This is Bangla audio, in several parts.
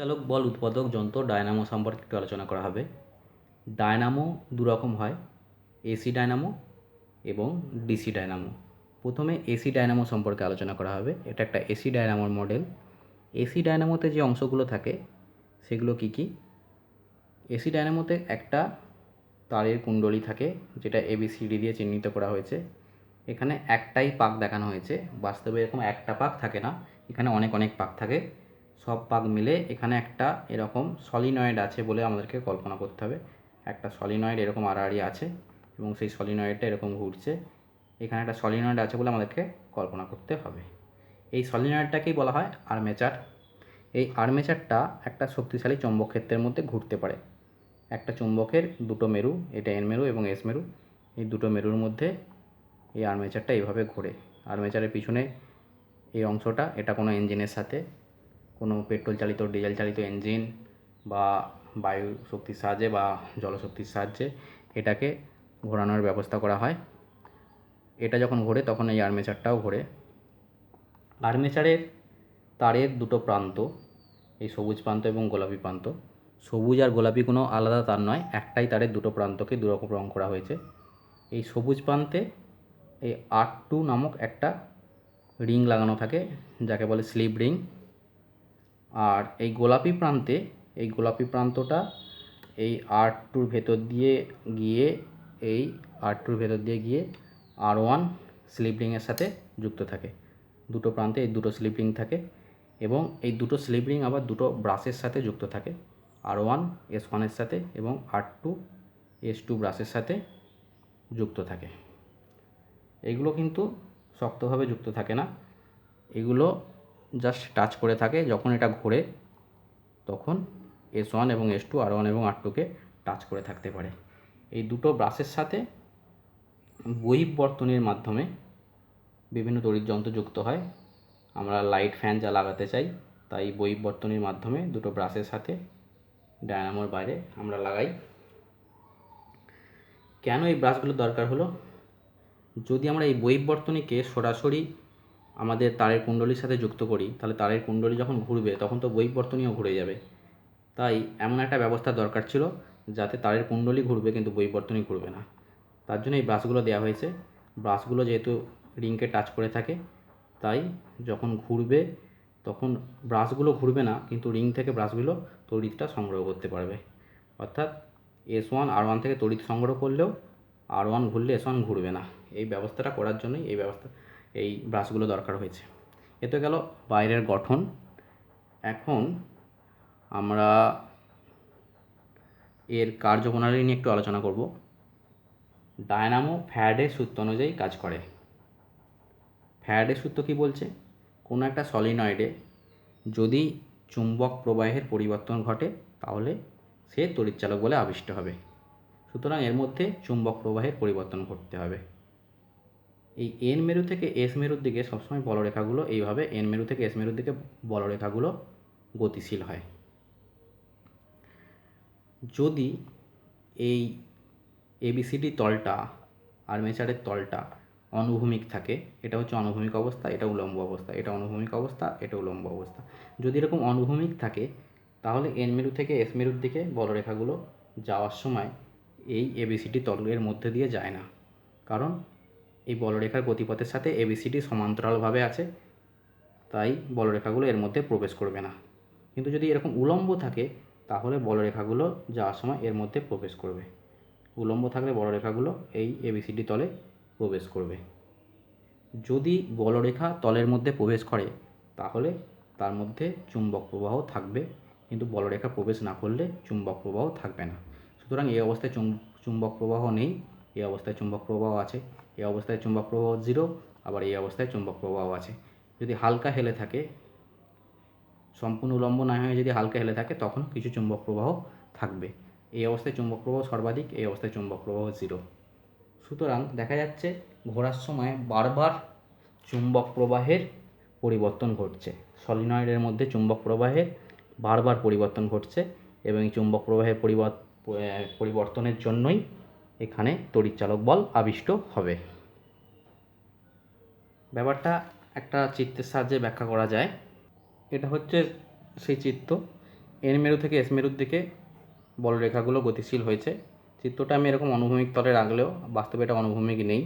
চালক বল উৎপাদক যন্ত্র ডায়নামো সম্পর্কে একটু আলোচনা করা হবে। ডায়নামো দু রকম হয়, এসি ডায়নামো এবং ডিসি ডায়নামো। প্রথমে এসি ডায়নামো সম্পর্কে আলোচনা করা হবে। এটা একটা এসি ডায়নামোর মডেল। এসি ডায়নামোতে যে অংশগুলো থাকে সেগুলো কি কি? এসি ডায়নামোতে একটা তারের কুণ্ডলী থাকে, যেটা ABCD দিয়ে চিহ্নিত করা হয়েছে। এখানে একটাই পাক দেখানো হয়েছে, বাস্তবে এরকম একটা পাক থাকে না, এখানে অনেক অনেক পাক থাকে। সব পাক মিলে এখানে একটা এরকম সলিনয়েড আছে বলে আমাদেরকে কল্পনা করতে হবে। একটা সলিনয়েড এরকম আড়াআড়ি আছে এবং সেই সলিনয়েডটা এরকম ঘুরছে। এখানে একটা সলিনয়েড আছে বলে আমাদেরকে কল্পনা করতে হবে। এই সলিনয়েডটাকেই বলা হয় আর্মেচার। এই আর্মেচারটা একটা শক্তিশালী চৌম্বক ক্ষেত্রের মধ্যে ঘুরতে পারে। একটা চুম্বকের দুটো মেরু, এটা এন মেরু এবং এস মেরু, এই দুটো মেরুর মধ্যে এই আর্মেচারটা এইভাবে ঘোরে। আর্মেচারের পিছনে এই অংশটা, এটা কোনো ইঞ্জিনের সাথে, কোনো পেট্রোল চালিত ডিজেল চালিত ইঞ্জিন বা বায়ু শক্তির সাহায্যে বা জলশক্তির সাহায্যে এটাকে ঘোরানোর ব্যবস্থা করা হয়। এটা যখন ঘোরে তখন এই আর্মেচারটাও ঘোরে। আর্মেচারের তারের দুটো প্রান্ত, এই সবুজ প্রান্ত এবং গোলাপি প্রান্ত, সবুজ আর গোলাপি কোনো আলাদা তার নয়, একটাই তারের দুটো প্রান্তকে দুরকম রং করা হয়েছে। এই সবুজ প্রান্তে এই R2 নামক একটা রিং লাগানো থাকে, যাকে বলে স্লিপ রিং। আর এই গোলাপি প্রান্তে, এই গোলাপি প্রান্তটা এই R2-র ভেতর দিয়ে গিয়ে, এই R2-র ভেতর দিয়ে গিয়ে R1 স্লিপ রিংয়ের সাথে যুক্ত থাকে। দুটো প্রান্তে এই দুটো স্লিপ রিং থাকে এবং এই দুটো স্লিপ রিং আবার দুটো ব্রাশের সাথে যুক্ত থাকে, R1 S1-এর সাথে এবং R2 S2 ব্রাশের সাথে যুক্ত থাকে। এগুলো কিন্তু শক্তভাবে যুক্ত থাকে না, এগুলো জাস্ট টাচ করে থাকে। যখন এটা ঘোরে তখন S1 এবং S2 R1 এবং R2-কে টাচ করে থাকতে পারে। এই দুটো ব্রাশের সাথে বহিঃবর্তনীর মাধ্যমে বিভিন্ন তড়িৎ যন্ত্র যুক্ত হয়। আমরা লাইট ফ্যান যা লাগাতে চাই, তাই বহিঃবর্তনীর মাধ্যমে দুটো ব্রাশের সাথে ডায়নামোর বাইরে আমরা লাগাই। কেন এই ব্রাশগুলো দরকার হলো? যদি আমরা এই বহিঃবর্তনীকে সরাসরি আমাদের তারের কুণ্ডলীর সাথে যুক্ত করি, তাহলে তারের কুণ্ডলী যখন ঘুরবে তখন তো বহিঃবর্তনীও ঘুরে যাবে। তাই এমন একটা ব্যবস্থা দরকার ছিল যাতে তারের কুণ্ডলী ঘুরবে কিন্তু বহিঃবর্তনী ঘুরবে না। তার জন্য এই ব্রাশগুলো দেওয়া হয়েছে। ব্রাশগুলো যেহেতু রিংকে টাচ করে থাকে, তাই যখন ঘুরবে তখন ব্রাশগুলো ঘুরবে না, কিন্তু রিং থেকে ব্রাশগুলো তড়িৎটা সংগ্রহ করতে পারবে। অর্থাৎ S1 R1 থেকে তড়িৎ সংগ্রহ করলেও R1 ঘুরলে S1 ঘুরবে না। এই ব্যবস্থাটা করার জন্যই এই ব্রাশগুলো দরকার হয়েছে। এ তো গেল বাইরের গঠন। এখন আমরা এর কার্যপ্রণালী নিয়ে একটু আলোচনা করব। ডায়নামো ফ্যারাডের সূত্র অনুযায়ী কাজ করে। ফ্যারাডের সূত্র কী বলছে? কোনো একটা সলিনয়েডে যদি চুম্বক প্রবাহের পরিবর্তন ঘটে তাহলে সে তড়িৎচালক বলে আবিষ্ট হবে। সুতরাং এর মধ্যে চুম্বক প্রবাহের পরিবর্তন ঘটতে হবে। এই এন মেরু থেকে এস মেরুর দিকে সবসময় বলরেখাগুলো এইভাবে, এন মেরু থেকে এস মেরুর দিকে বলরেখাগুলো গতিশীল হয়। যদি এই ABCD তলটা, আর্মেচারের তলটা অনুভূমিক থাকে, এটা হচ্ছে অনুভূমিক অবস্থা, এটা উলম্ব অবস্থা, এটা অনুভূমিক অবস্থা, এটা উলম্ব অবস্থা। যদি এরকম অনুভূমিক থাকে তাহলে এন মেরু থেকে এস মেরুর দিকে বলরেখাগুলো যাওয়ার সময় এই ABCD তলের মধ্যে দিয়ে যায় না, কারণ এই বলরেখার গতিপথের সাথে ABCD সমান্তরালভাবে আছে, তাই বলরেখাগুলো এর মধ্যে প্রবেশ করবে না। কিন্তু যদি এরকম উলম্ব থাকে তাহলে বলরেখাগুলো যাওয়ার সময় এর মধ্যে প্রবেশ করবে। উলম্ব থাকলে বলরেখাগুলো এই ABCD তলে প্রবেশ করবে। যদি বলরেখা তলের মধ্যে প্রবেশ করে তাহলে তার মধ্যে চুম্বক প্রবাহ থাকবে, কিন্তু বলরেখা প্রবেশ না করলে চুম্বক প্রবাহ থাকবে না। সুতরাং এই অবস্থায় চুম্বক প্রবাহ নেই, এই অবস্থায় চুম্বক প্রবাহ আছে, এই অবস্থায় চুম্বক প্রবাহ 0, আবার এই অবস্থায় চুম্বক প্রবাহ আছে। যদি হালকা হেলে থাকে, সম্পূর্ণ উলম্ব না হয়ে যদি হালকা হেলে থাকে, তখন কিছু চুম্বক প্রবাহ থাকবে। এই অবস্থায় চুম্বক প্রবাহ সর্বাধিক, এই অবস্থায় চুম্বক প্রবাহ 0। সুতরাং দেখা যাচ্ছে ঘোরার সময় বারবার চুম্বক প্রবাহের পরিবর্তন ঘটছে। সলিনয়েডের মধ্যে চুম্বক প্রবাহের বারবার পরিবর্তন ঘটছে এবং এই চুম্বক প্রবাহের পরিবর্তনের জন্যই এখানে তড়িৎচালক বল আবিষ্ট হবে। ব্যাপারটা একটা চিত্রের সাহায্যে ব্যাখ্যা করা যায়। এটা হচ্ছে সেই চিত্র এন মেরু থেকে এস মেরুর দিকে বলরেখাগুলো গতিশীল হয়েছে। চিত্রটা আমি এরকম অনুভূমিক তলে রাখলেও বাস্তবে এটা অনুভূমিক নেই।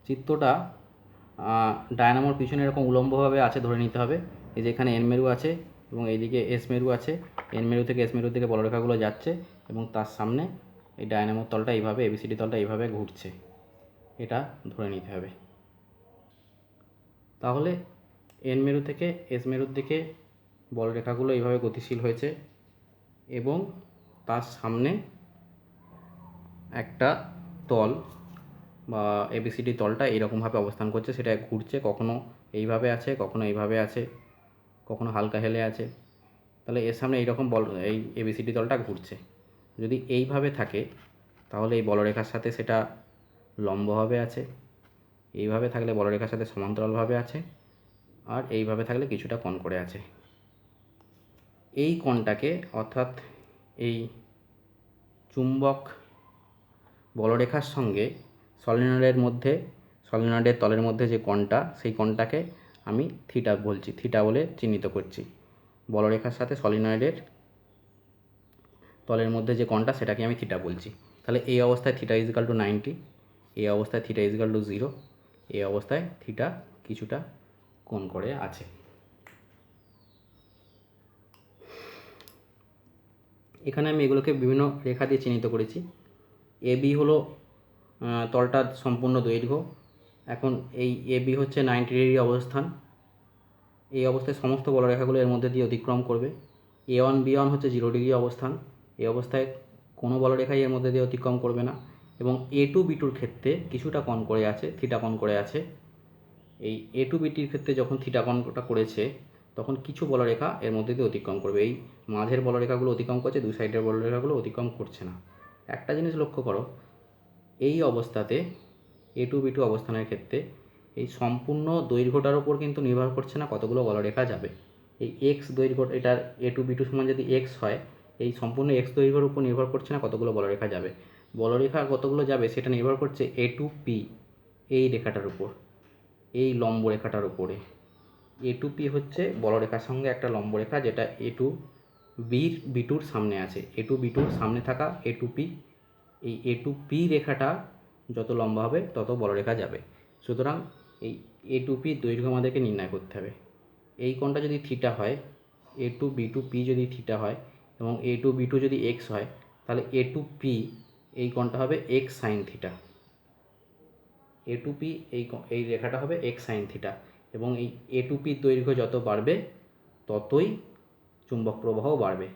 চিত্রটা ডায়নামোর পিছনে এরকম উলম্বভাবে আছে ধরে নিতে হবে। এই যে এখানে এন মেরু আছে এবং এইদিকে এস মেরু আছে। এন মেরু থেকে এস মেরুর দিকে বলরেখাগুলো যাচ্ছে এবং তার সামনে এই ডায়নামোর তলটা এইভাবে, এবিসিডি তলটা এইভাবে ঘুরছে, এটা ধরে নিতে হবে। তাহলে এন মেরু থেকে এস মেরুর দিকে বলরেখাগুলো এইভাবে গতিশীল হয়েছে এবং তার সামনে একটা তল বা এবিসিডি তলটা এইরকমভাবে অবস্থান করছে, সেটা ঘুরছে, কখনো এইভাবে আছে, কখনো এইভাবে আছে, কখনো হালকা হেলে আছে। তাহলে এর সামনে এইরকম এই এবিসিডি তলটা ঘুরছে। যদি এইভাবে থাকে তাহলে এই বলরেখার সাথে সেটা লম্বভাবে আছে, এইভাবে থাকলে বলরেখার সাথে সমান্তরালভাবে আছে, আর এইভাবে থাকলে কিছুটা কোণ করে আছে। এই কোণটাকে, অর্থাৎ এই চুম্বক বলরেখার সঙ্গে সলিনয়েডের তলের মধ্যে যে কোণটা, সেই কোণটাকে আমি থিটা বলছি, থিটা বলে চিহ্নিত করছি। বলরেখার সাথে সলিনয়েডের তলের মধ্যে যে কোণটা, সেটাকে আমি থিটা বলছি। তাহলে এই অবস্থায় থিটা ইজিক্যাল টু 90, এই অবস্থায় থিটা ইজিক্যাল টু 0, এই অবস্থায় থিটা কিছুটা কোণ করে আছে। এখানে আমি এগুলোকে বিভিন্ন রেখা দিয়ে চিহ্নিত করেছি। এবি হলো তলটার সম্পূর্ণ দৈর্ঘ্য। এখন এই এবি হচ্ছে 90 ডিগ্রি অবস্থান। এই অবস্থায় সমস্ত বলরেখাগুলো এর মধ্যে দিয়ে অতিক্রম করবে। A1 B1 হচ্ছে 0 ডিগ্রি অবস্থান। এই অবস্থায় কোনো বলরেখাই এর মধ্যে দিয়ে অতিক্রম করবে না। এবং A2 B2 ক্ষেত্রে কিছুটা কোণ করে আছে, থিটা কোণ করে আছে। এই A2 B2 ক্ষেত্রে যখন থিটা কোণটা করেছে, তখন কিছু বলরেখা এর মধ্যে দিয়ে অতিক্রম করবে। এই মাঝের বলরেখাগুলো অতিক্রম করছে, দুই সাইডের বলরেখাগুলো অতিক্রম করছে না। একটা জিনিস লক্ষ্য করো, এই অবস্থাতে A2 B2 অবস্থানের ক্ষেত্রে এই সম্পূর্ণ দৈর্ঘ্যটার উপর কিন্তু নির্ভর করছে না কতগুলো বলরেখা যাবে। এই এক্স দৈর্ঘ্য, এটার A2 B2 সমান যদি এক্স হয়, এই সম্পূর্ণ এক্স দৈর্ঘ্যের উপর নির্ভর করছে না কতগুলো বলরেখা যাবে। বলরেখা কতগুলো যাবে সেটা নির্ভর করছে A2P এই রেখাটার উপর, এই লম্ব রেখাটার উপরে। A2P হচ্ছে বলরেখার সঙ্গে একটা লম্ব রেখা, যেটা A2 B2-র সামনে আছে। A2 B2-র সামনে থাকা A2P, এই A2P রেখাটা যত লম্বা হবে তত বলরেখা যাবে। সুতরাং এই A2P দৈর্ঘ্য আমাদেরকে নির্ণয় করতে হবে। এই কোণটা যদি থিটা হয়, A2 B2P যদি থিটা হয় এবং A2 B2 যদি এক্স হয়, তাহলে A2P এই কোণটা হবে এক্স সাইন থিটা। A2P এই রেখাটা হবে এক্স সাইন থিটা। এবং এই A2P দৈর্ঘ্য যত বাড়বে ততই চুম্বক প্রবাহ বাড়বে।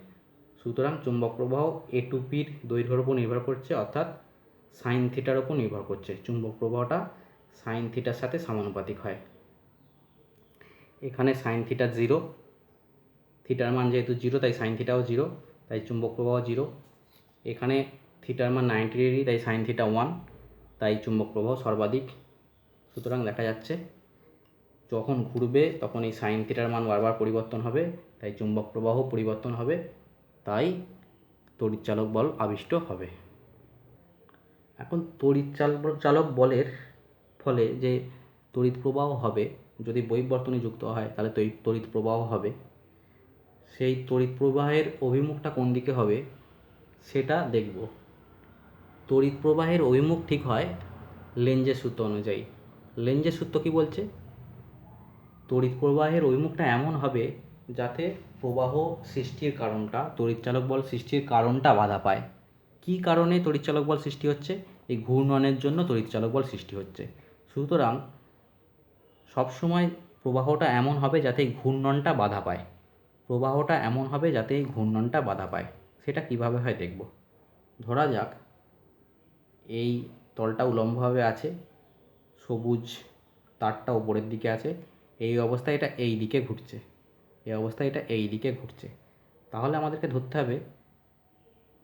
সুতরাং চুম্বক প্রবাহ A2Pর দৈর্ঘ্যের উপর নির্ভর করছে, অর্থাৎ সাইন থিটার উপর নির্ভর করছে। চুম্বক প্রবাহটা সাইন থিটার সাথে সমানুপাতিক হয়। এখানে সাইন থিটা 0, থিটার মান যেহেতু 0 তাই সাইন থিটাও 0, তাই চুম্বক প্রবাহ 0। এখানে থিটার মান 90 ডিগ্রি, তাই সাইন থিটা 1, তাই চুম্বক প্রবাহ সর্বাধিক। সুতরাং দেখা যাচ্ছে যখন ঘুরবে তখন এই সাইন থিটার মান বারবার পরিবর্তন হবে, তাই চুম্বক প্রবাহ পরিবর্তন হবে, তাই তড়িৎচালক বল আবিষ্ট হবে। এখন তড়িৎচালক বলের ফলে যে তড়িৎ প্রবাহ হবে, যদি বৈবর্তনী যুক্ত হয় তাহলে তড়িৎ প্রবাহ হবে। সেই তড়িৎ প্রবাহের অভিমুখটা কোন দিকে হবে সেটা দেখব। তড়িৎ প্রবাহের অভিমুখ ঠিক হয় লেঞ্জের সূত্র অনুযায়ী। লেঞ্জের সূত্র কী বলছে? তড়িৎ প্রবাহের অভিমুখটা এমন হবে যাতে প্রবাহ সৃষ্টির কারণটা, তড়িৎচালক বল সৃষ্টির কারণটা বাধা পায়। কী কারণে তড়িৎচালক বল সৃষ্টি হচ্ছে? এই ঘূর্ণনের জন্য তড়িৎচালক বল সৃষ্টি হচ্ছে। সুতরাং সবসময় প্রবাহটা এমন হবে যাতে এই ঘূর্ণনটা বাধা পায়। প্রবাহটা এমন হবে যাতে এই ঘূর্ণনটা বাধা পায়। সেটা কিভাবে হয় দেখব। ধরা যাক এই তলটা উলম্বভাবে আছে, সবুজ তারটা উপরের দিকে আছে, এই অবস্থায় এটা এই দিকে ঘুরছে, এই অবস্থায় এটা এই দিকে ঘুরছে। তাহলে আমাদেরকে ধরতে হবে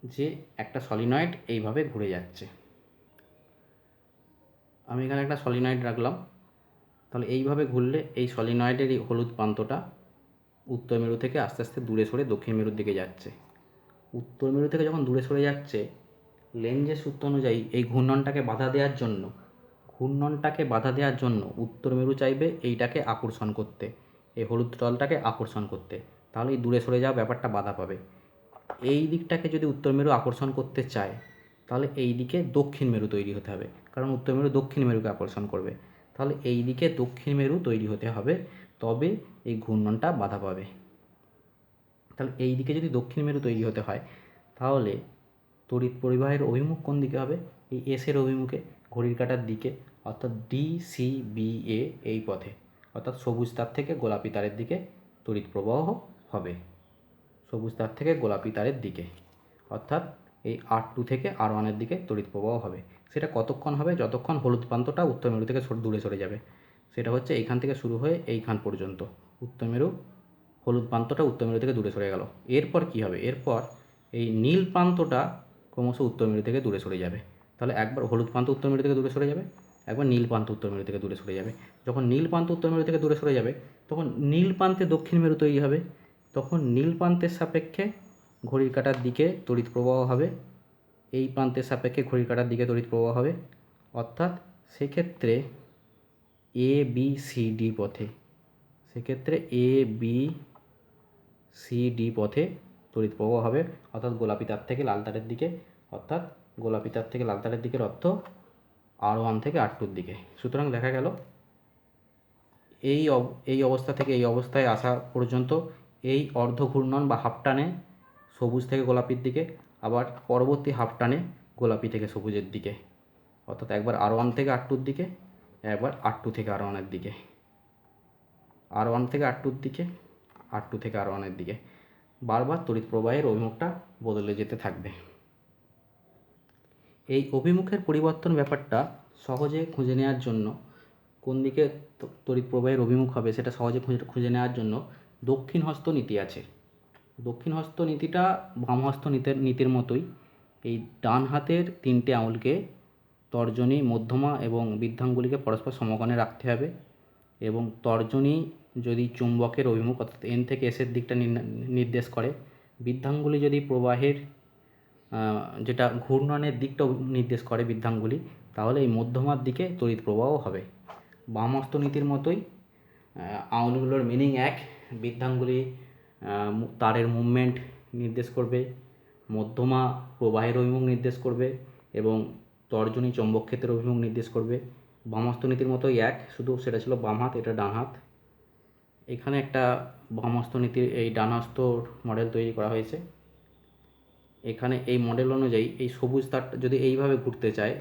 যে একটা সলিনয়েড এইভাবে ঘুরে যাচ্ছে। আমি এখানে একটা সলিনয়েড রাখলাম। তাহলে এইভাবে ঘুরলে এই সলিনয়েডের এই হলুদ প্রান্তটা উত্তর মেরু থেকে আস্তে আস্তে দূরে সরে দক্ষিণ মেরুর দিকে যাচ্ছে। উত্তর মেরু থেকে যখন দূরে সরে যাচ্ছে, লেঞ্জের সূত্র অনুযায়ী এই ঘূর্ণনটাকে বাধা দেওয়ার জন্য উত্তর মেরু চাইবে এইটাকে আকর্ষণ করতে, এই হলুদ তলটাকে আকর্ষণ করতে। তাহলে এই দূরে সরে যাওয়া ব্যাপারটা বাধা পাবে। এই দিকটাকে যদি উত্তর মেরু আকর্ষণ করতে চায় তাহলে এই দিকে দক্ষিণ মেরু তৈরি হতে হবে, কারণ উত্তর মেরু দক্ষিণ মেরুকে আকর্ষণ করবে। তাহলে এই দিকে দক্ষিণ মেরু তৈরি হতে হবে, তবে এই ঘূর্ণনটা বাধা পাবে। তাহলে এই দিকে যদি দক্ষিণ মেরু তৈরি হতে হয় তাহলে তড়িৎ পরিবাহের অভিমুখ কোন দিকে হবে? এই এসের অভিমুখে, ঘড়ির কাঁটার দিকে, অর্থাৎ DCBA এই পথে, অর্থাৎ সবুজ তার থেকে গোলাপি তারের দিকে তড়িৎ প্রবাহ হবে। সবুজ তার থেকে গোলাপি তারের দিকে, অর্থাৎ এই R2 থেকে R1-এর দিকে তড়িৎ প্রবাহ হবে। সেটা কতক্ষণ হবে? যতক্ষণ হলুদ প্রান্তটা উত্তর মেরু থেকে দূরে সরে যাবে। সেটা হচ্ছে এইখান থেকে শুরু হয়ে এইখান পর্যন্ত উত্তর মেরু, হলুদ প্রান্তটা উত্তর মেরু থেকে দূরে সরে গেল। এরপর কি হবে? এরপর এই নীল প্রান্তটা ক্রমশ উত্তর মেরু থেকে দূরে সরে যাবে। তাহলে একবার হলুদ প্রান্ত উত্তর মেরু থেকে দূরে সরে যাবে, একবার নীল প্রান্ত উত্তর মেরু থেকে দূরে সরে যাবে। যখন নীল প্রান্ত উত্তর মেরু থেকে দূরে সরে যাবে তখন নীল প্রান্তে দক্ষিণ মেরু তৈরি হবে। তখন নীল প্রান্তের সাপেক্ষে ঘড়ির কাঁটার দিকে তড়িৎ প্রবাহ হবে, এই প্রান্তের সাপেক্ষে ঘড়ির কাঁটার দিকে তড়িৎ প্রবাহ হবে। অর্থাৎ সেক্ষেত্রে ABCD পথে, সেক্ষেত্রে ABCD পথে তড়িৎ প্রবাহ হবে, অর্থাৎ গোলাপি তার থেকে লাল তারের দিকে, অর্থাৎ গোলাপি তার থেকে লাল তারের দিকের অর্থ R1 থেকে R2-র দিকে। সুতরাং দেখা গেল এই অবস্থা থেকে এই অবস্থায় আসা পর্যন্ত এই অর্ধ ঘূর্ণন বা হাফ টানে সবুজ থেকে গোলাপির দিকে, আবার পরবর্তী হাফ টানে গোলাপি থেকে সবুজের দিকে, অর্থাৎ একবার R1 থেকে R2-র দিকে, একবার R2 থেকে R1-এর দিকে, R1 থেকে R2-র দিকে, R2 থেকে R1-এর দিকে। বারবার তড়িৎ প্রবাহের অভিমুখটা বদলে যেতে থাকবে। এই অভিমুখের পরিবর্তন ব্যাপারটা সহজে খুঁজে নেওয়ার জন্য, কোন দিকে তড়িৎ প্রবাহের অভিমুখ হবে সেটা সহজে খুঁজে নেওয়ার জন্য দক্ষিণ হস্ত নীতি আছে। দক্ষিণ হস্ত নীতিটা বাম হস্ত নীতির মতোই। এই ডান হাতের 3টে আঙুলকে, তর্জনী, মধ্যমা এবং বৃদ্ধাঙ্গুলিকে পরস্পর সমকোণে রাখতে হবে, এবং তর্জনী যদি চুম্বকের অভিমুখ অর্থাৎ N থেকে S-এর দিকটা নির্দেশ করে, বৃদ্ধাঙ্গুলি যদি প্রবাহের যেটা ঘূর্ণনের দিকটা নির্দেশ করে বৃদ্ধাঙ্গুলি, তাহলে এই মধ্যমার দিকে তড়িৎ প্রবাহ হবে। বাম হস্ত নীতির মতোই আঙুলগুলোর মিনিং এক। বৃদ্ধাঙ্গুলি তারের মুভমেন্ট নির্দেশ করবে, মধ্যমা প্রবাহের অভিমুখ নির্দেশ করবে এবং তর্জনী চৌম্বক ক্ষেত্রের অভিমুখ নির্দেশ করবে। বাম হস্ত নীতির মতোই এক, শুধু সেটা ছিল বাম হাত, এটা ডান হাত। এখানে একটা বাম হস্ত নীতির এই ডান হস্তর মডেল তৈরি করা হয়েছে। এখানে এই মডেল অনুযায়ী এই সবুজ তারটা যদি এইভাবে ঘুরতে চায়,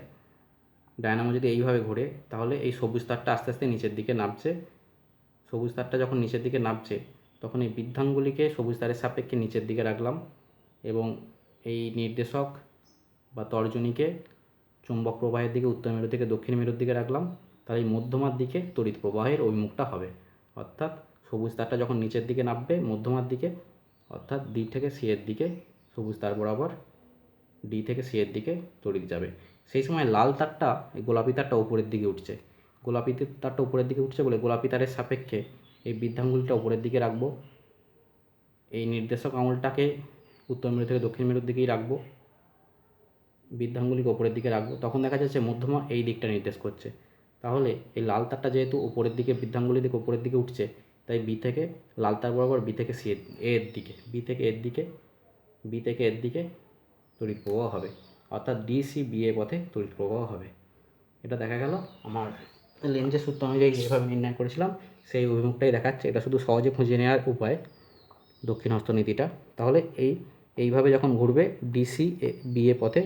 ডায়নামো যদি এইভাবে ঘোরে, তাহলে এই সবুজ তারটা আস্তে আস্তে নিচের দিকে নামছে। সবুজ তারটা যখন নিচের দিকে নামছে তখন এই বৃদ্ধাঙ্গুলিকে সবুজ তারের সাপেক্ষে নিচের দিকে রাখলাম এবং এই নির্দেশক বা তর্জনীকে চুম্বক প্রবাহের দিকে উত্তর মেরু থেকে দক্ষিণ মেরুর দিকে রাখলাম। তাহলে এই মধ্যমার দিকে তড়িৎ প্রবাহের অভিমুখটা হবে, অর্থাৎ সবুজ তারটা যখন নিচের দিকে নামবে মধ্যমার দিকে, অর্থাৎ D থেকে C এর দিকে সবুজ তার বরাবর D থেকে C এর দিকে তড়িৎ যাবে। সেই সময় লাল তারটা, এই গোলাপি তারটা উপরের দিকে উঠছে। গোলাপি তারটা উপরের দিকে উঠছে বলে গোলাপি তারের সাপেক্ষে এই বৃদ্ধাঙ্গুলিটা উপরের দিকে রাখবো, এই নির্দেশক আঙুলটাকে উত্তর মেরু থেকে দক্ষিণ মেরুর দিকেই রাখবো, বৃদ্ধাঙ্গুলিকে উপরের দিকে রাখবো। তখন দেখা যাচ্ছে মধ্যমা এই দিকটা নির্দেশ করছে। তাহলে এই লাল তারটা যেহেতু উপরের দিকে বৃদ্ধাঙ্গুলি দিকে উপরের দিকে উঠছে, তাই B থেকে লাল তার বরাবর B থেকে C এর দিকে, B থেকে এর দিকে তড়িৎ প্রবাহ হবে, অর্থাৎ DCBA পথে তড়িৎ প্রবাহ হবে। এটা দেখা গেল আমার লেন্জের সূত্র অনুযায়ী যেভাবে নির্ণয় করেছিলাম সেই অভিমুখটাই দেখাচ্ছে। এটা শুধু সহজে খুঁজে নেওয়ার উপায় দক্ষিণ হস্ত নীতিটা। তাহলে এইভাবে যখন ঘুরবে DCBA পথে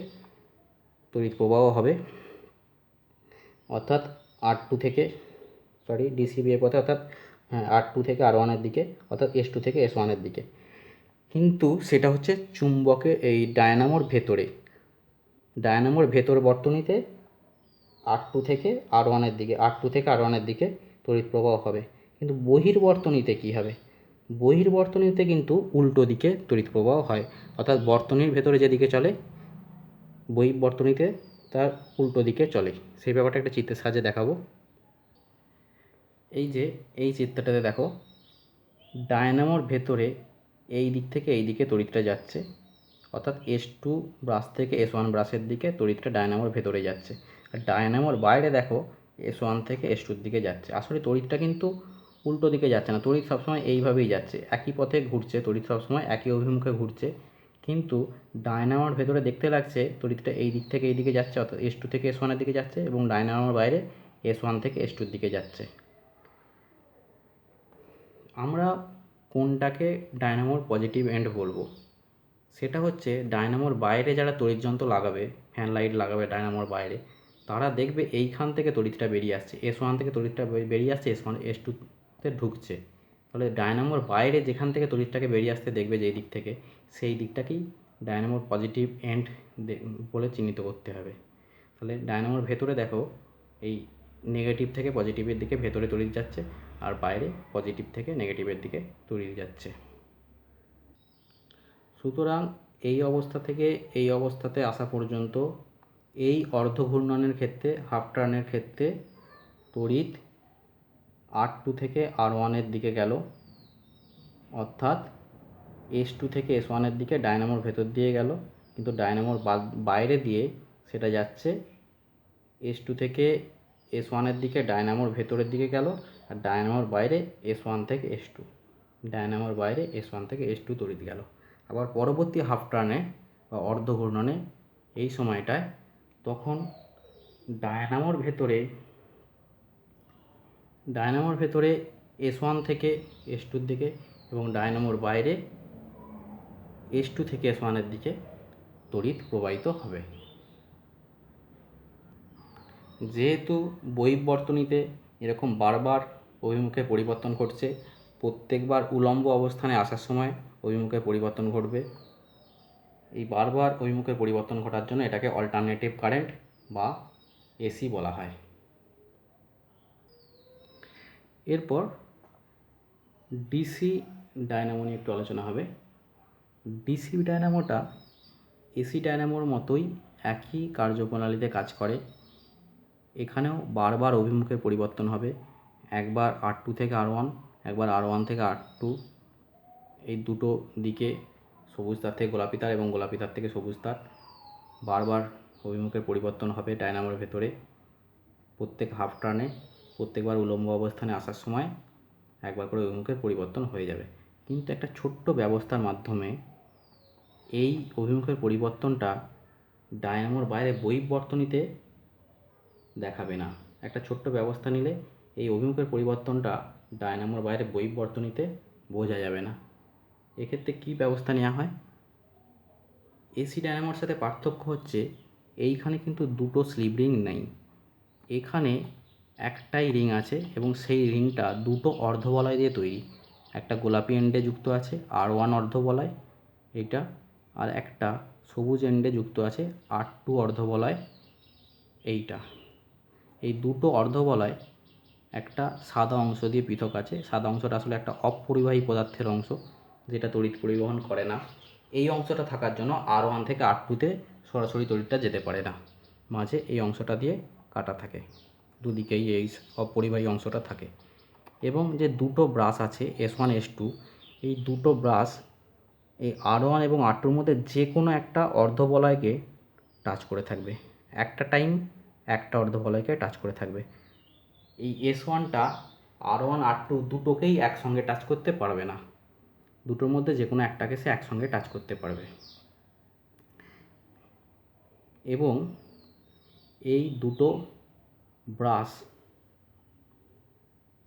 তড়িৎ প্রবাহ হবে, অর্থাৎ DCBA পথে, অর্থাৎ R2 থেকে R1-এর দিকে, অর্থাৎ S2 থেকে S1-এর দিকে। কিন্তু সেটা হচ্ছে চুম্বকে এই ডায়নামোর ভেতরে, ডায়নামোর ভেতর বর্তনীতে R2 থেকে R1-এর দিকে তড়িৎ প্রবাহ হবে। কিন্তু বহির্বর্তনীতে কী হবে? বহির্বর্তনীতে কিন্তু উল্টো দিকে তড়িৎ প্রবাহ হয়, অর্থাৎ বর্তনীর ভেতরে যেদিকে চলে বহির্বর্তনীতে তার উল্টো দিকে চলে। সেই ব্যাপারটা একটা চিত্রের সাহায্যে দেখাবো। এই যে এই চিত্রটাতে দেখো, ডায়নামোর ভেতরে এই দিক থেকে এই দিকে তড়িৎটা যাচ্ছে, অর্থাৎ S2 ব্রাশ থেকে S1 ব্রাশের দিকে তড়িৎটা ডায়নামোর ভেতরে যাচ্ছে। আর ডায়নামোর বাইরে দেখো S1 থেকে S2-র দিকে যাচ্ছে। আসলে তড়িৎটা কিন্তু উল্টো দিকে যাচ্ছে না, তড়িৎ সবসময় এইভাবেই যাচ্ছে, একই পথে ঘুরছে, তড়িৎ সবসময় একই অভিমুখে ঘুরছে। কিন্তু ডায়নামোর ভেতরে দেখতে লাগছে তড়িৎটা এই দিক থেকে এই দিকে যাচ্ছে, অর্থাৎ S2 থেকে S1 এর দিকে যাচ্ছে, এবং ডায়নামোর বাইরে S1 থেকে S2 এর দিকে যাচ্ছে। আমরা কোনটাকে ডায়নামোর পজিটিভ এন্ড বলবো? সেটা হচ্ছে ডায়নামোর বাইরে যারা তড়িৎযন্ত্র লাগাবে, ফ্যান লাইট লাগাবে ডায়নামোর বাইরে, তারা দেখবে এইখান থেকে তড়িৎটা বেরিয়ে আসছে, S1 থেকে তড়িৎটা বেরিয়ে আসছে, S2তে ঢুকছে। তাহলে ডায়নামোর বাইরে যেখান থেকে তড়িৎটাকে বেরিয়ে আসতে দেখবে যেই দিক থেকে, সেই দিকটাকেই ডায়নামোর পজিটিভ এন্ড বলে চিহ্নিত করতে হবে। তাহলে ডায়নামোর ভেতরে দেখো এই নেগেটিভ থেকে পজিটিভের দিকে ভেতরে তড়িৎ যাচ্ছে, আর বাইরে পজিটিভ থেকে নেগেটিভের দিকে তড়িৎ যাচ্ছে। সুতরাং এই অবস্থা থেকে এই অবস্থাতে আসা পর্যন্ত এই অর্ধ ঘূর্ণনের ক্ষেত্রে, হাফ টার্নের ক্ষেত্রে তড়িৎ R2 থেকে R1 এর দিকে গেল, অর্থাৎ S2 থেকে S1 এর দিকে ডায়নামোর ভেতর দিয়ে গেল, কিন্তু ডায়নামোর বাইরে দিয়ে সেটা যাচ্ছে S2 থেকে S1 এর দিকে, ডায়নামোর ভেতরের দিকে গেল, আর ডায়নামোর বাইরে S1 থেকে S2, ডায়নামোর বাইরে S1 থেকে S2 তড়িৎ গেল। আবার পরবর্তী হাফ টার্নে বা অর্ধ ঘূর্ণনে এই সময়টায় তখন ডায়নামোর ভেতরে S1 থেকে S2 এর দিকে এবং ডায়নামোর বাইরে S2 থেকে S1 এর দিকে তড়িৎ প্রবাহিত হবে। যেহেতু বৈব বর্তনীতে এরকম বারবার অভিমুখে পরিবর্তন ঘটছে, প্রত্যেকবার উলম্ব অবস্থানে আসার সময় অভিমুখে পরিবর্তন ঘটবে, এই বারবার অভিমুখের পরিবর্তন ঘটার জন্য এটাকে অল্টারনেটিভ কারেন্ট বা এসি বলা হয়। এরপর ডিসি ডায়নামো নিয়ে একটু আলোচনা হবে। ডিসি ডায়নামোটা এসি ডায়নামোর মতোই একই কার্যপ্রণালীতে কাজ করে। এখানেও বারবার অভিমুখের পরিবর্তন হবে, একবার R2 থেকে R1, একবার R1 থেকে R2, এই দুটো দিকে সবুজ তার থেকে গোলাপি তার এবং গোলাপি তার থেকে সবুজ তার, বারবার অভিমুখের পরিবর্তন হবে ডায়নামোর ভেতরে। প্রত্যেক হাফ টার্নে প্রত্যেকবার উলম্ব অবস্থানে আসার সময় একবার করে অভিমুখের পরিবর্তন হয়ে যাবে। কিন্তু একটা ছোট্ট ব্যবস্থার মাধ্যমে এই অভিমুখের পরিবর্তনটা ডায়নামোর বাইরে বৈব বর্তনীতে দেখাবে না। একটা ছোট্ট ব্যবস্থা নিলে এই অভিমুখের পরিবর্তনটা ডায়নামোর বাইরে বৈব বর্তনীতে বোঝা যাবে না। এক্ষেত্রে কী ব্যবস্থা নেওয়া হয়? এসি ডায়নামোর সাথে পার্থক্য হচ্ছে এইখানে কিন্তু দুটো স্লিপ রিং নেই, এখানে একটাই রিং আছে এবং সেই রিংটা দুটো অর্ধবলয় দিয়ে তৈরি। একটা গোলাপি এন্ডে যুক্ত আছে R1 অর্ধবলয় এইটা, আর একটা সবুজ এন্ডে যুক্ত আছে R2 অর্ধবলয় এইটা। এই দুটো অর্ধবলয় একটা সাদা অংশ দিয়ে পৃথক আছে। সাদা অংশটা আসলে একটা অপরিবাহী পদার্থের অংশ, যেটা তড়িৎ পরিবহন করে না। এই অংশটা থাকার জন্য R1 থেকে R2-তে সরাসরি তড়িৎটা যেতে পারে না, মাঝে এই অংশটা দিয়ে কাটা থাকে, দুদিকেই এই অপরিবাহী অংশটা থাকে। এবং যে দুটো ব্রাশ আছে S1 S2, এই দুটো ব্রাশ এই R1 এবং R2-র মধ্যে যে কোনো একটা অর্ধবলয়কে টাচ করে থাকবে, একটা টাইম একটা অর্ধবলয়কে টাচ করে থাকবে। এই S1টা R1 R2 দুটোকেই একসঙ্গে টাচ করতে পারবে না, দুটোর মধ্যে যে কোনো একটাকে সে একসঙ্গে টাচ করতে পারবে। এবং এই দুটো ব্রাশ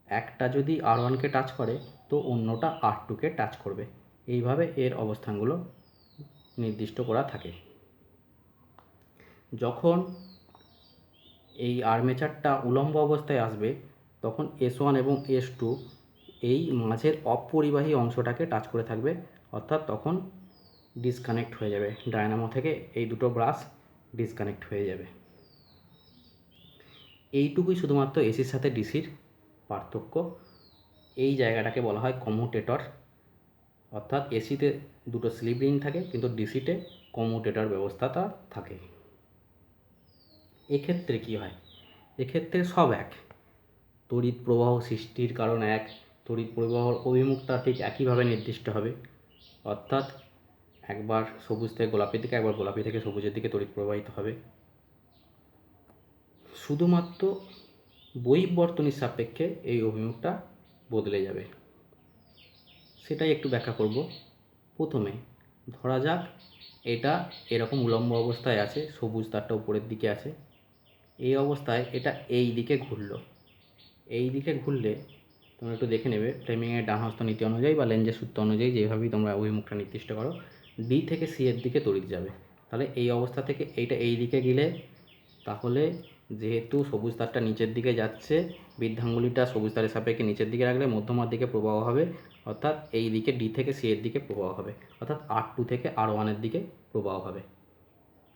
একটা যদি R1-কে টাচ করে তো অন্যটা R2-কে টাচ করবে, এইভাবে এর অবস্থানগুলো নির্দিষ্ট করা থাকে। যখন এই আর্মেচারটা উলম্ব অবস্থায় আসবে তখন S1 এবং S2 এই মাঝের অপরিবাহী অংশটাকে টাচ করে থাকবে, অর্থাৎ তখন ডিসকানেক্ট হয়ে যাবে, ডায়নামো থেকে এই দুটো ব্রাশ ডিসকানেক্ট হয়ে যাবে। এইটুকুই শুধুমাত্র এসির সাথে ডিসির পার্থক্য। এই জায়গাটাকে বলা হয় কমিউটেটর, অর্থাৎ এসিতে দুটো স্লিপ রিং থাকে কিন্তু ডিসিতে কমিউটেটর ব্যবস্থাটা থাকে। এক্ষেত্রে কী হয়? এক্ষেত্রে সব এক, তড়িৎ প্রবাহ সৃষ্টির কারণ এক, তড়িৎ প্রবাহর অভিমুখটা ঠিক একইভাবে নির্দিষ্ট হবে, অর্থাৎ একবার সবুজ থেকে গোলাপির দিকে, একবার গোলাপি থেকে সবুজের দিকে তড়িৎ প্রবাহিত হবে। শুধুমাত্র বৈব বর্তনীর সাপেক্ষে এই অভিমুখটা বদলে যাবে। সেটাই একটু ব্যাখ্যা করব। প্রথমে ধরা যাক এটা এরকম উলম্ব অবস্থায় আছে, সবুজ তারটা উপরের দিকে আছে। এই অবস্থায় এটা এই দিকে ঘুরলো। এই দিকে ঘুরলে তোমরা একটু দেখে নেবে ফ্লেমিংয়ের ডান হস্ত নীতি অনুযায়ী বা লেঞ্জের সূত্র অনুযায়ী যেভাবেই তোমরা অভিমুখটা নির্দিষ্ট করো, ডি থেকে সি এর দিকে তড়িৎ যাবে। তাহলে এই অবস্থা থেকে এইটা এই দিকে গেলে, তাহলে যেহেতু সবুজ তারটা নিচের দিকে যাচ্ছে, বৃদ্ধাঙ্গুলিটা সবুজ তারের সাপেক্ষে নিচের দিকে রাখলে মধ্যমার দিকে প্রবাহ হবে, অর্থাৎ এই দিকে ডি থেকে সি এর দিকে প্রবাহ হবে, অর্থাৎ R2 থেকে R1-এর দিকে প্রবাহ হবে।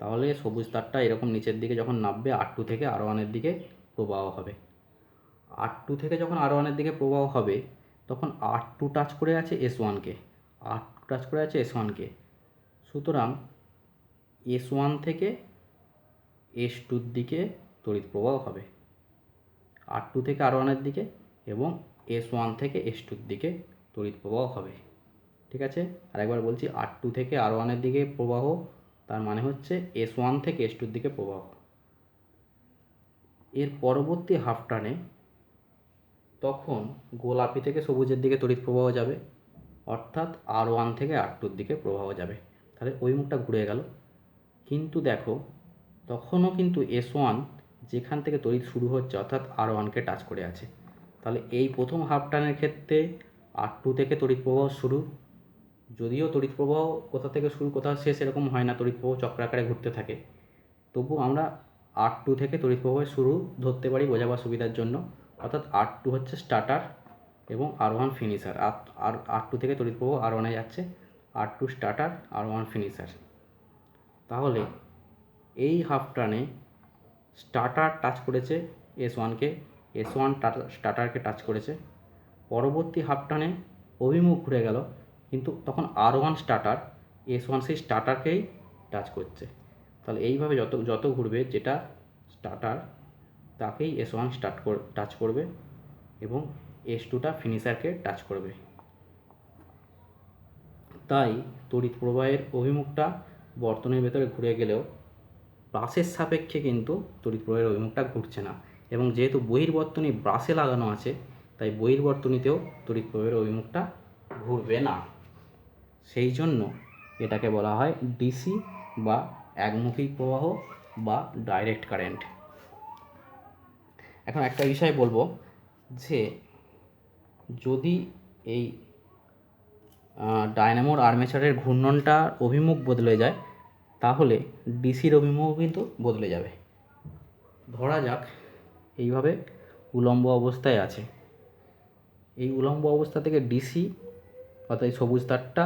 তাহলে সবুজ তারটা এরকম নিচের দিকে যখন নামবে R2 থেকে R1-এর দিকে প্রবাহ হবে। R2 থেকে যখন R1-এর দিকে প্রবাহ হবে তখন R2 টাচ করে আছে S1-কে, R2 টাচ করে আছে S1-কে। সুতরাং S1 থেকে S2-র দিকে তড়িৎ প্রবাহ হবে, R2 থেকে R1-এর দিকে, এবং S1 থেকে S2-র দিকে তড়িৎ প্রবাহ হবে। ঠিক আছে, আরেকবার বলছি, R2 থেকে R1-এর দিকে প্রবাহ, তার মানে হচ্ছে S1 থেকে S2-র দিকে প্রবাহ। এর পরবর্তী হাফ টার্নে তখন গোলাপি থেকে সবুজের দিকে তড়িৎ প্রবাহ যাবে, অর্থাৎ R1 থেকে R2-র দিকে প্রবাহ যাবে। তাহলে ওই মুখটা ঘুরে গেল। কিন্তু দেখো তখনও কিন্তু S1 যেখান থেকে তড়িৎ শুরু হচ্ছে অর্থাৎ R1-কে টাচ করে আছে। তাহলে এই প্রথম হাফ টার্নের ক্ষেত্রে R2 থেকে তড়িৎ প্রবাহ শুরু, যদিও তড়িৎ প্রবাহ কোথা থেকে শুরু কোথা শেষ এরকম হয় না, তড়িৎ প্রবাহ চক্রাকারে ঘুরতে থাকে, তবু আমরা R2 থেকে তড়িৎ প্রবাহের শুরু ধরতে পারি বোঝাবার সুবিধার জন্য। অর্থাৎ R2 হচ্ছে স্টার্টার এবং R1 ফিনিশার। আর R2 থেকে তড়িৎ প্রবাহ R1-এ যাচ্ছে, R2 স্টার্টার, R1 ফিনিশার। তাহলে এই হাফ টার্নে স্টার্টার টাচ করেছে S1-কে, S1 স্টার্টারকে টাচ করেছে। পরবর্তী হাফ টার্নে অভিমুখ ঘুরে গেল, কিন্তু তখন R1 স্টার্টার S1 সেই স্টার্টারকেই টাচ করছে। তাহলে এইভাবে যত ঘুরবে যেটা স্টার্টার তাকেই S1 টাচ করবে এবং S2টা ফিনিশারকে টাচ করবে। তাই তড়িৎ প্রবাহের অভিমুখটা বর্তনীর ভেতরে ঘুরে গেলেও ব্রাশের সাপেক্ষে কিন্তু তড়িৎ প্রবাহের অভিমুখটা ঘুরছে না, এবং যেহেতু বহির্বর্তনী ব্রাশে লাগানো আছে তাই বহির্বর্তনীতেও তড়িৎ প্রবাহের অভিমুখটা ঘুরবে না। সেই জন্য এটাকে বলা হয় ডিসি বা একমুখী প্রবাহ বা ডাইরেক্ট কারেন্ট। এখন একটা বিষয় বলবো যে যদি এই ডায়নামোর আর্মেচারের ঘূর্ণনটার অভিমুখ বদলে যায় তাহলে ডিসির অভিমুখও কিন্তু বদলে যাবে। ধরা যাক এইভাবে উলম্ব অবস্থায় আছে, এই উলম্ব অবস্থা থেকে ডিসি অর্থাৎ সবুজ তারটা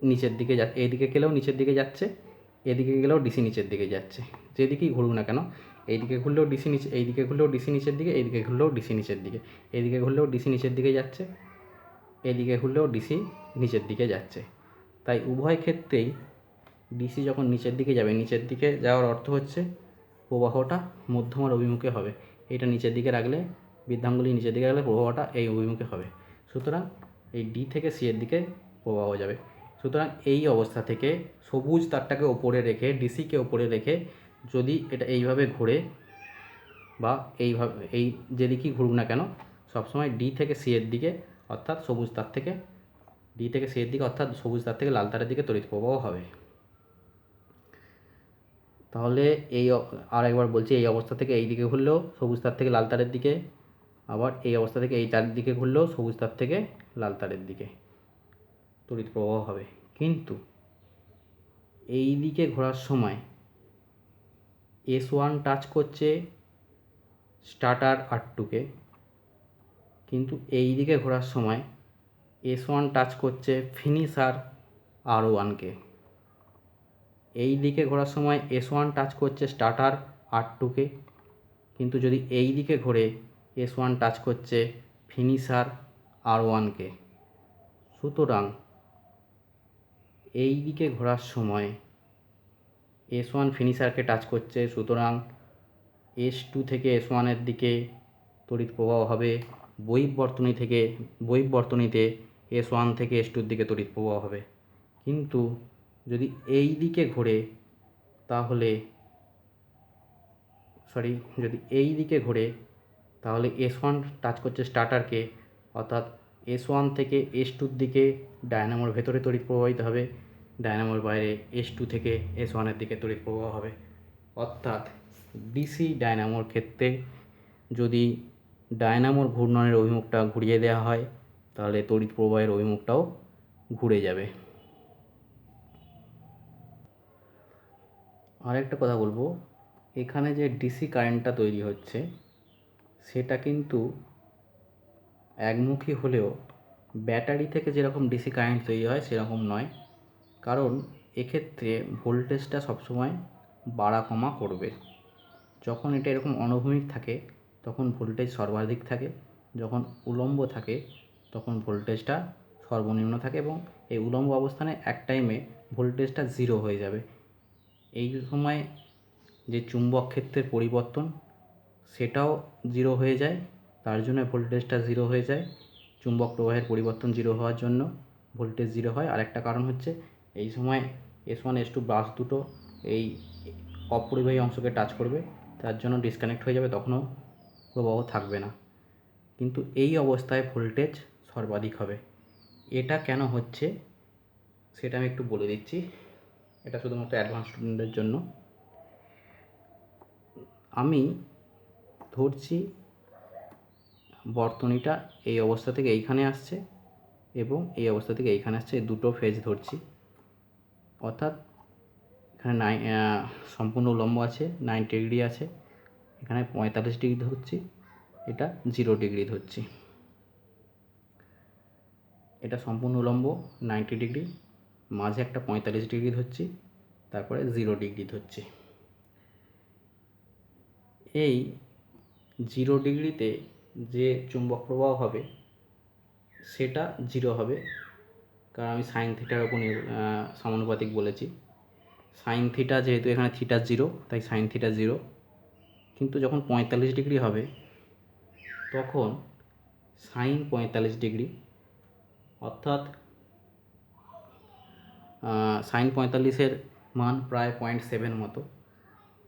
নিচের দিকে যাচ্ছে, এইদিকে গেলেও নিচের দিকে যাচ্ছে, এদিকে গেলেও ডিসি নিচের দিকে যাচ্ছে। যেদিকেই ঘুরুক না কেন, এইদিকে ঘুরলেও ডিসি নিচে, এইদিকে ঘুরলেও ডিসি নিচের দিকে, এইদিকে ঘুরলেও ডিসি নিচের দিকে, এইদিকে ঘুরলেও ডিসি নিচের দিকে যাচ্ছে, এদিকে ঘুরলেও ডিসি নিচের দিকে যাচ্ছে। তাই উভয় ক্ষেত্রেই ডিসি যখন নিচের দিকে যাবে, নিচের দিকে যাওয়ার অর্থ হচ্ছে প্রবাহটা মধ্যমার অভিমুখে হবে। এটা নিচের দিকে রাখলে, বৃদ্ধাঙ্গুলি নিচের দিকে রাখলে প্রবাহটা এই অভিমুখে হবে। সুতরাং এই ডি থেকে সি এর দিকে প্রবাহ যাবে। সুতরাং এই অবস্থা থেকে সবুজ তারটাকে ওপরে রেখে, ডিসিকে ওপরে রেখে যদি এটা এইভাবে ঘোরে বা এইভাবে এই যেদিকেই ঘুরুক না কেন, সবসময় ডি থেকে সি এর দিকে অর্থাৎ সবুজ তার থেকে ডি থেকে সি এর দিকে অর্থাৎ সবুজ তার থেকে লাল তারের দিকে তড়িৎ প্রবাহ হবে। তাহলে আর একবার বলছি, এই অবস্থা থেকে এই দিকে ঘুরলেও সবুজ তার থেকে লাল তারের দিকে, আবার এই অবস্থা থেকে এই তারের দিকে ঘুরলেও সবুজ তার থেকে লাল তারের দিকে তড়িৎ প্রবাহ হবে। কিন্তু এই দিকে ঘোরার সময় S1 টাচ করছে স্টার্টার R2-কে, কিন্তু এই দিকে ঘোরার সময় S1 টাচ করছে ফিনিশার R1-কে। এই দিকে ঘোরার সময় S1 টাচ করছে স্টার্টার R2-কে, কিন্তু যদি এই দিকে ঘোরে S1 টাচ করছে ফিনিশার R1-কে। সুতরাং এই দিকে ঘোরার সময় S1 ফিনিশারকে টাচ করছে, সুতরাং S2 থেকে S1-এর দিকে তড়িৎ প্রবাহ হবে, বহির্বর্তনীতে S1 থেকে S2-র দিকে তড়িৎ প্রবাহ হবে। কিন্তু যদি এই দিকে ঘোরে তাহলে যদি এই দিকে ঘোরে তাহলে S1 টাচ করছে স্টার্টারকে, অর্থাৎ S1 থেকে S2-র দিকে ডায়নামোর ভেতরে তড়িৎ প্রবাহিত হবে, ডায়নামোর বাইরে S2 থেকে S1-এর দিকে তড়িৎ প্রবাহ হবে। অর্থাৎ ডিসি ডায়নামোর ক্ষেত্রে যদি ডায়নামোর ঘূর্ণনের অভিমুখটা ঘুরিয়ে দেওয়া হয় তাহলে তড়িৎ প্রবাহের অভিমুখটাও ঘুরে যাবে। আরেকটা কথা বলবো, এখানে যে ডিসি কারেন্টটা তৈরি হচ্ছে সেটা কিন্তু একমুখী হলেও ব্যাটারি থেকে যেরকম ডিসি কারেন্ট তৈরি হয় সেরকম নয়, কারণ এক্ষেত্রে ভোল্টেজটা সবসময় বাড়া কমা করবে। যখন এটা এরকম অনুভূমিক থাকে তখন ভোল্টেজ সর্বাধিক থাকে, যখন উলম্ব থাকে তখন ভোল্টেজটা সর্বনিম্ন থাকে এবং এই উলম্ব অবস্থানে এক টাইমে ভোল্টেজটা 0 হয়ে যাবে। এই সময় যে চুম্বক ক্ষেত্রের পরিবর্তন সেটাও 0 হয়ে যায়, তার জন্য ভোল্টেজটা 0 হয়ে যায়। চুম্বক প্রবাহের পরিবর্তন 0 হওয়ার জন্য ভোল্টেজ 0 হয়। আরেকটা কারণ হচ্ছে এই সময় S1 S2 ব্রাশ দুটো এই অপরিবাহী অংশকে টাচ করবে, তার জন্য ডিসকানেক্ট হয়ে যাবে, তখনও প্রবাহ থাকবে না। কিন্তু এই অবস্থায় ভোল্টেজ সর্বাধিক হবে। এটা কেন হচ্ছে সেটা আমি একটু বলে দিচ্ছি, এটা শুধুমাত্র অ্যাডভান্স স্টুডেন্টদের জন্য। আমি ধরছি বর্তনীটা এই অবস্থা থেকে এইখানে আসছে এবং এই অবস্থা থেকে এইখানে আসছে, দুটো ফেজ ধরছি। অর্থাৎ এখানে সম্পূর্ণ উলম্ব আছে, 90 ডিগ্রি আছে, এখানে 45 ডিগ্রি ধরছি, এটা 0 ডিগ্রি ধরছি। এটা সম্পূর্ণ উলম্ব 90 ডিগ্রি, মাঝে একটা 45 ডিগ্রি ধরছি, তারপরে 0 ডিগ্রি ধরছি। এই 0 ডিগ্রিতে যে চুম্বক প্রবাহ হবে সেটা 0 হবে, কারণ আমি সাইন থিটার ওপর সমানুপাতিক বলেছি। সাইন থিটা যেহেতু এখানে থিটা 0, তাই সাইন থিটা 0। কিন্তু যখন 45 ডিগ্রি হবে তখন সাইন 45 ডিগ্রি, অর্থাৎ সাইন 45-এর মান প্রায় 0.7 মতো,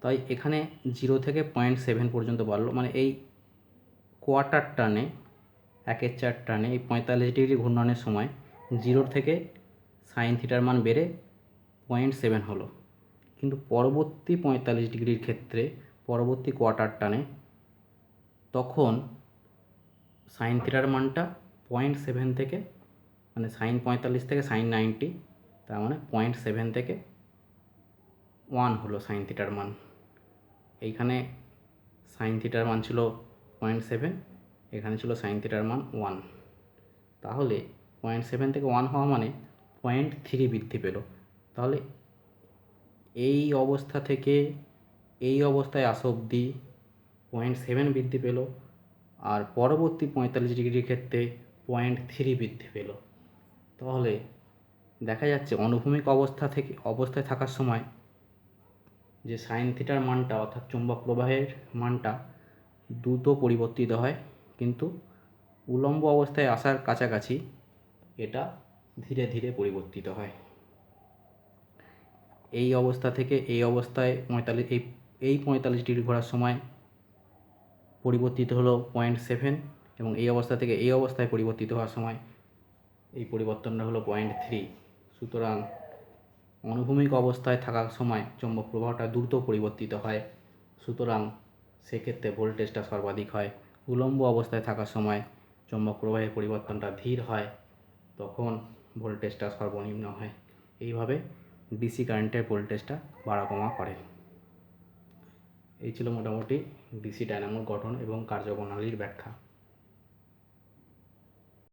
তাই এখানে 0 থেকে 0.7 পর্যন্ত বাড়লো। মানে এই কোয়ার্টার টার্নে, 1/4 টার্নে এই 45 ডিগ্রি ঘূর্ণনের সময় 0 থেকে সাইন থিটার মান বেড়ে 0.7 হলো। কিন্তু পরবর্তী 45 ডিগ্রির ক্ষেত্রে, পরবর্তী কোয়ার্টার টার্নে, তখন সাইন থিটার মানটা 0.7 থেকে, মানে সাইন 45 থেকে সাইন 90, তার মানে 0.7 থেকে 1 হলো সাইন থিটার মান। এইখানে সাইন থিটার মান ছিল 0.7, এখানে ছিল সাইন থিটার মান 1। তাহলে 0.7 থেকে 1 হওয়া মানে 0.3 বৃদ্ধি পেল। তাহলে এই অবস্থা থেকে এই অবস্থায় আসা অবধি 0.7 বৃদ্ধি পেল, আর পরবর্তী 45 ডিগ্রির ক্ষেত্রে 0.3 বৃদ্ধি পেল। তাহলে দেখা যাচ্ছে অনুভূমিক অবস্থায় থাকার সময় যে সাইন থিটার মানটা, অর্থাৎ চুম্বক প্রবাহের মানটা দ্রুত পরিবর্তিত হয়, কিন্তু উলম্ব অবস্থায় আসার কাছাকাছি এটা ধীরে ধীরে পরিবর্তিত হয়। এই অবস্থা থেকে এই অবস্থায় 45 ডিগ্রি ঘোরার সময় পরিবর্তিত হলো 0.7, এবং এই অবস্থা থেকে এই অবস্থায় পরিবর্তিত হওয়ার সময় এই পরিবর্তনটা হলো 0.3। সুতরাং অনুভূমিক অবস্থায় থাকার সময় চৌম্বক প্রবাহটা দ্রুত পরিবর্তিত হয়, সুতরাং সেক্ষেত্রে ভোল্টেজটা সর্বাধিক হয়। উলম্ব অবস্থায় থাকার সময় চৌম্বক প্রবাহের পরিবর্তনটা ধীর হয়, তখন ভোল্টেজটা সর্বনিম্ন হয়। এইভাবে ডিসি কারেন্টের ভোল্টেজটা বাড়া কমা করে। এই ছিল মোটামুটি ডিসি ডায়নামোর গঠন এবং কার্যপ্রণালীর ব্যাখ্যা।